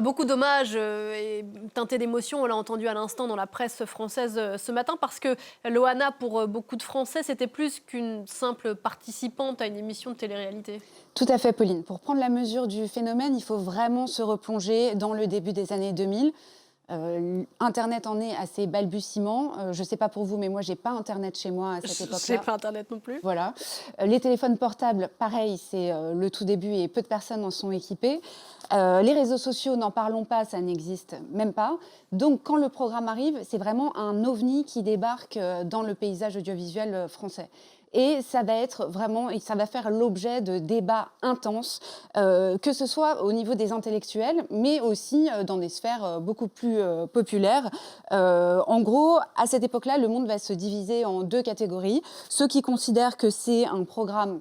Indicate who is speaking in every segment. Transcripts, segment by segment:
Speaker 1: Beaucoup d'hommages et teintés d'émotion, on l'a entendu à l'instant dans la presse française ce matin, parce que Loana, pour beaucoup de Français, c'était plus qu'une simple participante à une émission de télé-réalité.
Speaker 2: Tout à fait, Pauline. Pour prendre la mesure du phénomène, il faut vraiment se replonger dans le début des années 2000. Internet en est à ses balbutiements. Je ne sais pas pour vous, mais moi, j'ai pas Internet chez moi à cette
Speaker 1: Je n'ai
Speaker 2: époque-là.
Speaker 1: pas Internet non plus.
Speaker 2: Voilà. Les téléphones portables, pareil, c'est le tout début et peu de personnes en sont équipées. Les réseaux sociaux, n'en parlons pas, ça n'existe même pas. Donc, quand le programme arrive, c'est vraiment un ovni qui débarque dans le paysage audiovisuel français. Et ça va être vraiment, et ça va faire l'objet de débats intenses, que ce soit au niveau des intellectuels, mais aussi dans des sphères beaucoup plus populaires. En gros, à cette époque-là, le monde va se diviser en deux catégories. Ceux qui considèrent que c'est un programme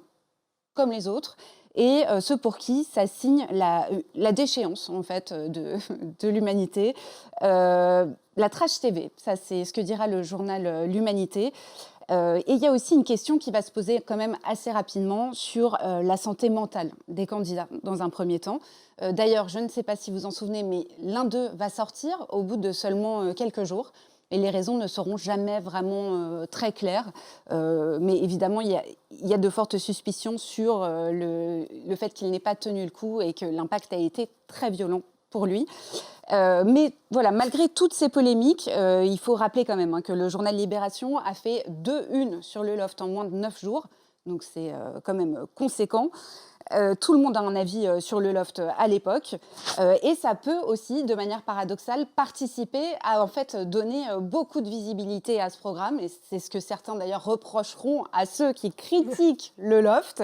Speaker 2: comme les autres, et ceux pour qui ça signe la déchéance en fait de l'humanité. La trash TV, ça c'est ce que dira le journal L'Humanité. Et il y a aussi une question qui va se poser quand même assez rapidement sur la santé mentale des candidats dans un premier temps. D'ailleurs, je ne sais pas si vous en souvenez, mais l'un d'eux va sortir au bout de seulement quelques jours. Et les raisons ne seront jamais vraiment très claires. Mais évidemment, il y a de fortes suspicions sur le fait qu'il n'ait pas tenu le coup et que l'impact a été très violent pour lui. Mais voilà, malgré toutes ces polémiques, il faut rappeler quand même que le journal Libération a fait 2 unes sur le Loft en moins de 9 jours. Donc c'est quand même conséquent. Tout le monde a un avis sur le Loft à l'époque. Et ça peut aussi, de manière paradoxale, participer à en fait donner beaucoup de visibilité à ce programme. Et c'est ce que certains d'ailleurs reprocheront à ceux qui critiquent le Loft.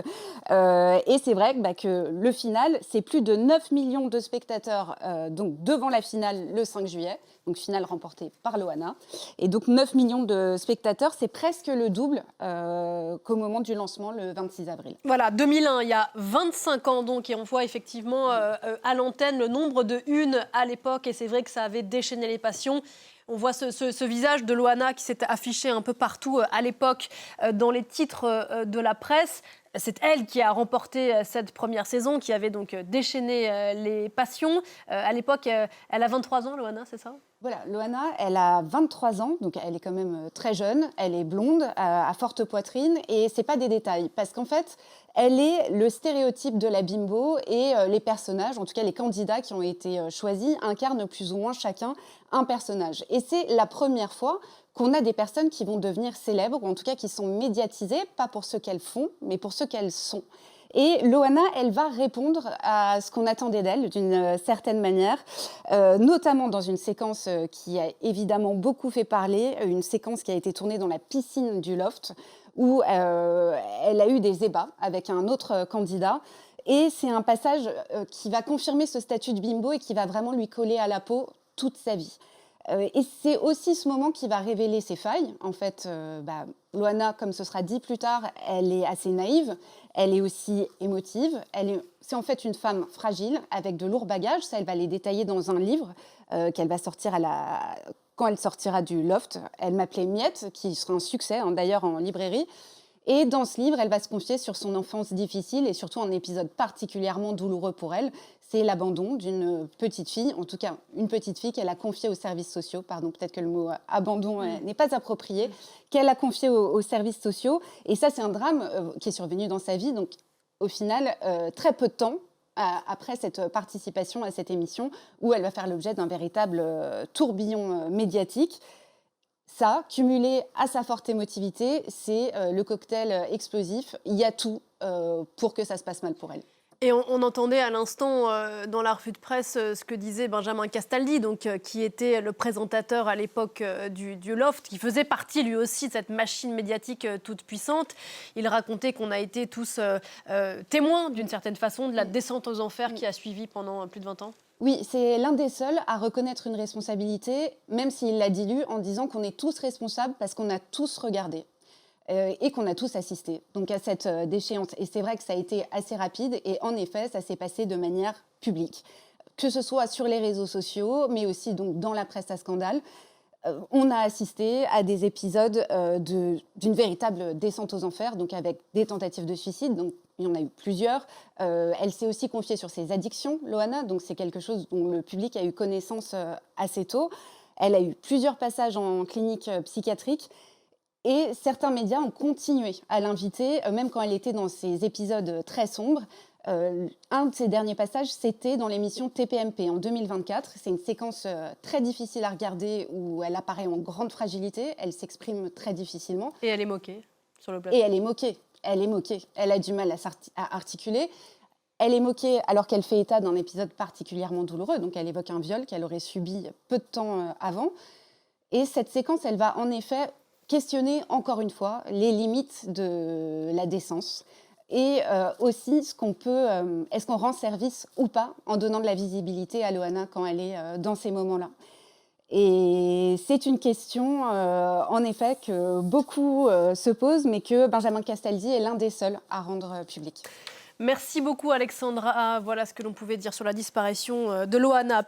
Speaker 2: Et c'est vrai que le final, c'est plus de 9 millions de spectateurs donc devant la finale le 5 juillet. Donc finale remportée par Loana. Et donc 9 millions de spectateurs, c'est presque le double qu'au moment du lancement le 26 avril.
Speaker 1: Voilà, 2001, il y a 25 ans donc, et on voit effectivement à l'antenne le nombre de unes à l'époque, et c'est vrai que ça avait déchaîné les passions. On voit ce visage de Loana qui s'est affiché un peu partout à l'époque dans les titres de la presse. C'est elle qui a remporté cette première saison, qui avait donc déchaîné les passions. À l'époque, elle a 23 ans, Loana, c'est ça ?
Speaker 2: Voilà, Loana, elle a 23 ans, donc elle est quand même très jeune, elle est blonde, à forte poitrine, et c'est pas des détails, parce qu'en fait, elle est le stéréotype de la bimbo, et les personnages, en tout cas les candidats qui ont été choisis, incarnent plus ou moins chacun un personnage. Et c'est la première fois qu'on a des personnes qui vont devenir célèbres, ou en tout cas qui sont médiatisées, pas pour ce qu'elles font, mais pour ce qu'elles sont. Et Loana, elle va répondre à ce qu'on attendait d'elle d'une certaine manière, notamment dans une séquence qui a évidemment beaucoup fait parler, une séquence qui a été tournée dans la piscine du Loft, où elle a eu des ébats avec un autre candidat. Et c'est un passage qui va confirmer ce statut de bimbo et qui va vraiment lui coller à la peau toute sa vie. Et c'est aussi ce moment qui va révéler ses failles. En fait, Loana, comme ce sera dit plus tard, elle est assez naïve, elle est aussi émotive. C'est en fait une femme fragile, avec de lourds bagages. Ça, elle va les détailler dans un livre qu'elle va sortir quand elle sortira du Loft. Elle m'appelait Miette, qui sera un succès, d'ailleurs, en librairie. Et dans ce livre, elle va se confier sur son enfance difficile et surtout un épisode particulièrement douloureux pour elle. C'est l'abandon d'une petite fille, en tout cas une petite fille qu'elle a confiée aux services sociaux. Pardon, peut-être que le mot abandon n'est pas approprié, qu'elle a confié aux services sociaux. Et ça, c'est un drame qui est survenu dans sa vie. Donc, au final, très peu de temps après cette participation à cette émission, où elle va faire l'objet d'un véritable tourbillon médiatique. Ça, cumulé à sa forte émotivité, c'est le cocktail explosif. Il y a tout pour que ça se passe mal pour elle.
Speaker 1: Et on entendait à l'instant dans la revue de presse ce que disait Benjamin Castaldi, donc, qui était le présentateur à l'époque du Loft, qui faisait partie lui aussi de cette machine médiatique toute puissante. Il racontait qu'on a été tous témoins d'une certaine façon de la descente aux enfers qui a suivi pendant plus de 20 ans.
Speaker 2: Oui, c'est l'un des seuls à reconnaître une responsabilité, même s'il l'a dilue en disant qu'on est tous responsables parce qu'on a tous regardé. Et qu'on a tous assisté donc à cette déchéance. Et c'est vrai que ça a été assez rapide et en effet, ça s'est passé de manière publique, que ce soit sur les réseaux sociaux, mais aussi donc dans la presse à scandale. On a assisté à des épisodes d'une véritable descente aux enfers, donc avec des tentatives de suicide. Donc il y en a eu plusieurs. Elle s'est aussi confiée sur ses addictions, Loana, donc c'est quelque chose dont le public a eu connaissance assez tôt. Elle a eu plusieurs passages en clinique psychiatrique. Et certains médias ont continué à l'inviter, même quand elle était dans ces épisodes très sombres. Un de ses derniers passages, c'était dans l'émission TPMP en 2024. C'est une séquence très difficile à regarder où elle apparaît en grande fragilité. Elle s'exprime très difficilement.
Speaker 1: Et elle est moquée sur le plateau.
Speaker 2: Et elle est moquée. Elle est moquée. Elle a du mal à articuler. Elle est moquée alors qu'elle fait état d'un épisode particulièrement douloureux. Donc elle évoque un viol qu'elle aurait subi peu de temps avant. Et cette séquence, elle va en effet questionner encore une fois les limites de la décence et aussi est-ce qu'on rend service ou pas en donnant de la visibilité à Loana quand elle est dans ces moments-là. Et c'est une question, en effet, que beaucoup se posent, mais que Benjamin Castaldi est l'un des seuls à rendre public.
Speaker 1: Merci beaucoup Alexandra. Voilà ce que l'on pouvait dire sur la disparition de Loana.